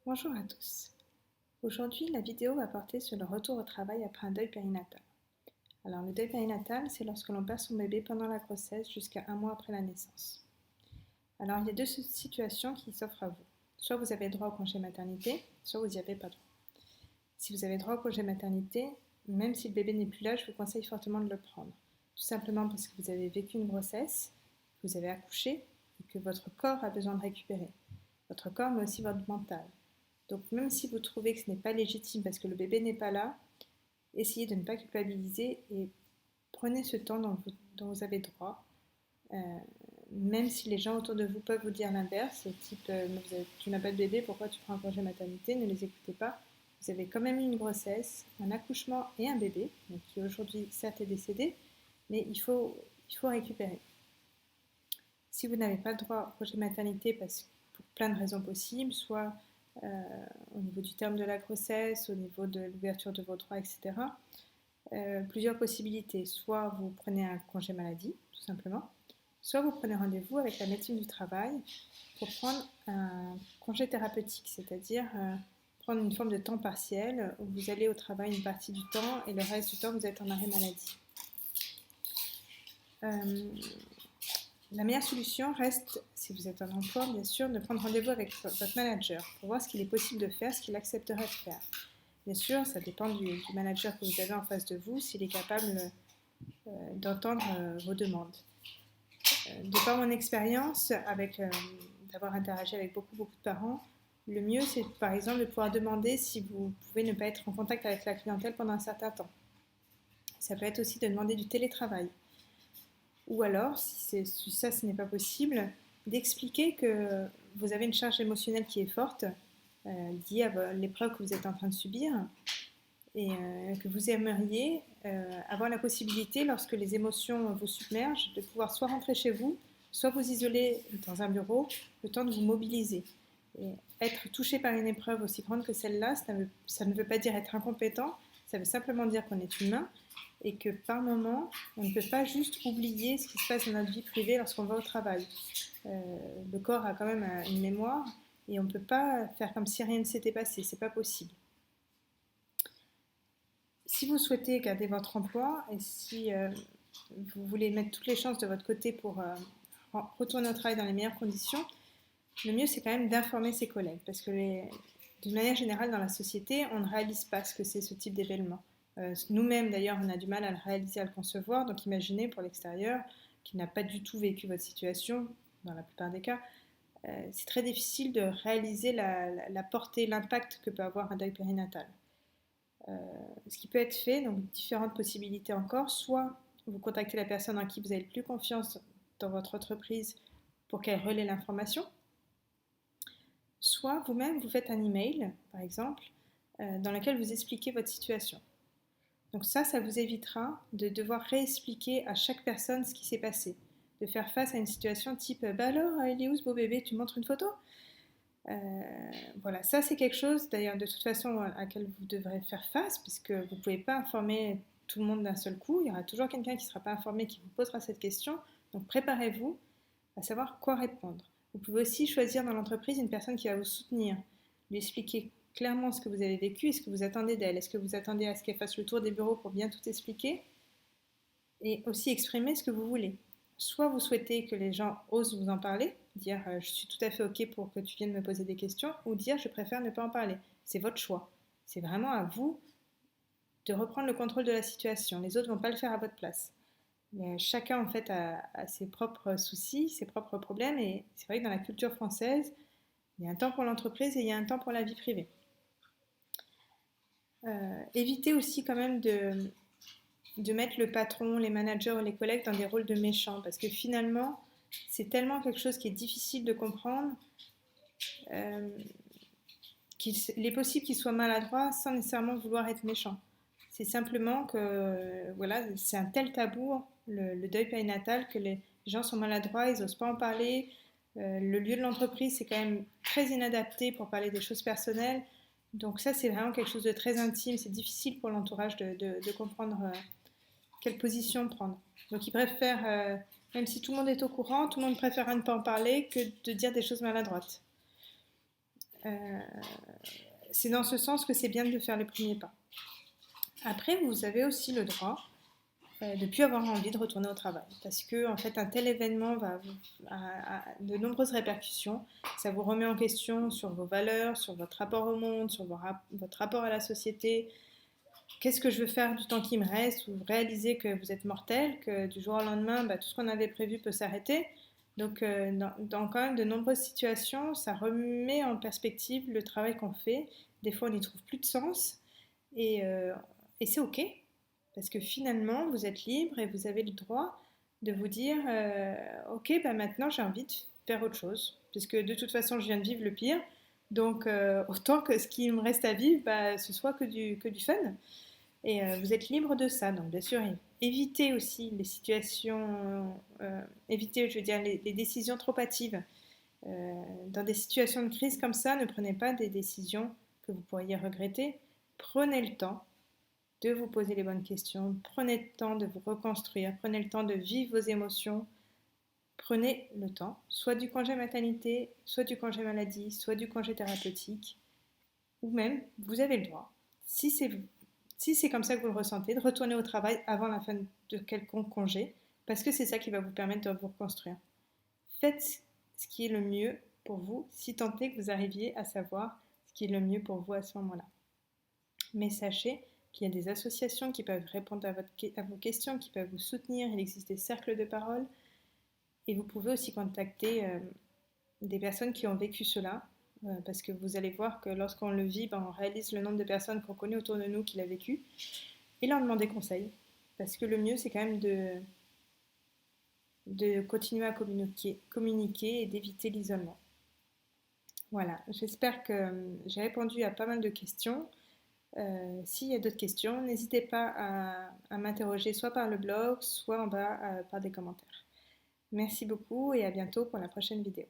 Bonjour à tous. Aujourd'hui, la vidéo va porter sur le retour au travail après un deuil périnatal. Alors, le deuil périnatal, c'est lorsque l'on perd son bébé pendant la grossesse jusqu'à un mois après la naissance. Alors, il y a deux situations qui s'offrent à vous. Soit vous avez droit au congé maternité, soit vous n'y avez pas droit. Si vous avez droit au congé maternité, même si le bébé n'est plus là, je vous conseille fortement de le prendre. Tout simplement parce que vous avez vécu une grossesse, que vous avez accouché et que votre corps a besoin de récupérer. Votre corps, mais aussi votre mental. Donc même si vous trouvez que ce n'est pas légitime parce que le bébé n'est pas là, essayez de ne pas culpabiliser et prenez ce temps dont vous avez droit. Euh, Même si les gens autour de vous peuvent vous dire l'inverse, type tu n'as pas de bébé, pourquoi tu prends un congé maternité, ne les écoutez pas. Vous avez quand même eu une grossesse, un accouchement et un bébé, donc qui aujourd'hui certes est décédé, mais il faut récupérer. Si vous n'avez pas le droit au congé maternité pour plein de raisons possibles, soit au niveau du terme de la grossesse, au niveau de l'ouverture de vos droits, etc., plusieurs possibilités. Soit vous prenez un congé maladie, tout simplement, soit vous prenez rendez-vous avec la médecine du travail pour prendre un congé thérapeutique, c'est-à-dire prendre une forme de temps partiel où vous allez au travail une partie du temps et le reste du temps vous êtes en arrêt maladie. La meilleure solution reste, si vous êtes en emploi, bien sûr, de prendre rendez-vous avec votre manager pour voir ce qu'il est possible de faire, ce qu'il accepterait de faire. Bien sûr, ça dépend du manager que vous avez en face de vous, s'il est capable d'entendre vos demandes. De par mon expérience, d'avoir interagi avec beaucoup de parents, le mieux, c'est par exemple de pouvoir demander si vous pouvez ne pas être en contact avec la clientèle pendant un certain temps. Ça peut être aussi de demander du télétravail. Ou alors, si ça ce n'est pas possible, d'expliquer que vous avez une charge émotionnelle qui est forte, liée à l'épreuve que vous êtes en train de subir, et que vous aimeriez avoir la possibilité, lorsque les émotions vous submergent, de pouvoir soit rentrer chez vous, soit vous isoler dans un bureau, le temps de vous mobiliser. Et être touché par une épreuve aussi grande que celle-là, ça ne veut pas dire être incompétent, ça veut simplement dire qu'on est humain et que par moment, on ne peut pas juste oublier ce qui se passe dans notre vie privée lorsqu'on va au travail. Le corps a quand même une mémoire et on ne peut pas faire comme si rien ne s'était passé, c'est pas possible. Si vous souhaitez garder votre emploi et si vous voulez mettre toutes les chances de votre côté pour retourner au travail dans les meilleures conditions, le mieux c'est quand même d'informer ses collègues parce que d'une manière générale dans la société, on ne réalise pas ce que c'est ce type d'événement. Nous-mêmes d'ailleurs, on a du mal à le réaliser, à le concevoir, donc imaginez pour l'extérieur qui n'a pas du tout vécu votre situation, dans la plupart des cas, c'est très difficile de réaliser la portée, l'impact que peut avoir un deuil périnatal. Ce qui peut être fait, donc différentes possibilités encore, soit vous contactez la personne en qui vous avez le plus confiance dans votre entreprise pour qu'elle relaie l'information, soit vous-même vous faites un email, par exemple, dans lequel vous expliquez votre situation. Donc ça vous évitera de devoir réexpliquer à chaque personne ce qui s'est passé, de faire face à une situation type bah alors, il est où ce beau bébé, tu montres une photo. Voilà, ça c'est quelque chose d'ailleurs de toute façon à laquelle vous devrez faire face puisque vous ne pouvez pas informer tout le monde d'un seul coup, il y aura toujours quelqu'un qui ne sera pas informé qui vous posera cette question, donc préparez-vous à savoir quoi répondre. Vous pouvez aussi choisir dans l'entreprise une personne qui va vous soutenir, lui expliquer clairement ce que vous avez vécu et ce que vous attendez d'elle. Est-ce que vous attendez à ce qu'elle fasse le tour des bureaux pour bien tout expliquer et aussi exprimer ce que vous voulez. Soit vous souhaitez que les gens osent vous en parler, dire je suis tout à fait ok pour que tu viennes me poser des questions, ou dire je préfère ne pas en parler. C'est votre choix. C'est vraiment à vous de reprendre le contrôle de la situation. Les autres ne vont pas le faire à votre place. Mais chacun en fait a ses propres soucis, ses propres problèmes, et c'est vrai que dans la culture française, il y a un temps pour l'entreprise et il y a un temps pour la vie privée. Évitez aussi quand même de mettre le patron, les managers ou les collègues dans des rôles de méchants parce que finalement, c'est tellement quelque chose qui est difficile de comprendre euh, qu'il est possible qu'ils soient maladroits sans nécessairement vouloir être méchants. C'est simplement que voilà, c'est un tel tabou, le deuil périnatal, que les gens sont maladroits, ils n'osent pas en parler. Le lieu de l'entreprise, c'est quand même très inadapté pour parler des choses personnelles. Donc ça, c'est vraiment quelque chose de très intime. C'est difficile pour l'entourage de comprendre quelle position prendre. Donc ils préfèrent, même si tout le monde est au courant, tout le monde préfère ne pas en parler que de dire des choses maladroites. c'est dans ce sens que c'est bien de faire les premiers pas. Après, vous avez aussi le droit de ne plus avoir envie de retourner au travail. Parce que, en fait, un tel événement a de nombreuses répercussions. Ça vous remet en question sur vos valeurs, sur votre rapport au monde, sur votre rapport à la société. Qu'est-ce que je veux faire du temps qui me reste? Vous réalisez que vous êtes mortel, que du jour au lendemain, tout ce qu'on avait prévu peut s'arrêter. Donc, dans quand même de nombreuses situations, ça remet en perspective le travail qu'on fait. Des fois, on n'y trouve plus de sens. Et, euh, et c'est OK, parce que finalement, vous êtes libre et vous avez le droit de vous dire OK, maintenant j'ai envie de faire autre chose. Puisque de toute façon, je viens de vivre le pire. Donc, autant que ce qui me reste à vivre, ce soit que du fun. Et vous êtes libre de ça. Donc, bien sûr, évitez aussi les situations, évitez, je veux dire, les décisions trop hâtives. Dans des situations de crise comme ça, ne prenez pas des décisions que vous pourriez regretter. Prenez le temps de vous poser les bonnes questions, prenez le temps de vous reconstruire, prenez le temps de vivre vos émotions, prenez le temps, soit du congé maternité, soit du congé maladie, soit du congé thérapeutique, ou même, vous avez le droit, si c'est comme ça que vous le ressentez, de retourner au travail avant la fin de quelconque congé, parce que c'est ça qui va vous permettre de vous reconstruire. Faites ce qui est le mieux pour vous, si tant est que vous arriviez à savoir ce qui est le mieux pour vous à ce moment-là. Mais sachez qu'il y a des associations qui peuvent répondre à vos questions, qui peuvent vous soutenir. Il existe des cercles de parole. Et vous pouvez aussi contacter des personnes qui ont vécu cela. Parce que vous allez voir que lorsqu'on le vit, on réalise le nombre de personnes qu'on connaît autour de nous qui l'ont vécu. Et leur demander conseil. Parce que le mieux, c'est quand même de continuer à communiquer et d'éviter l'isolement. Voilà, j'espère que j'ai répondu à pas mal de questions. S'il y a d'autres questions, n'hésitez pas à m'interroger soit par le blog, soit en bas par des commentaires. Merci beaucoup et à bientôt pour la prochaine vidéo.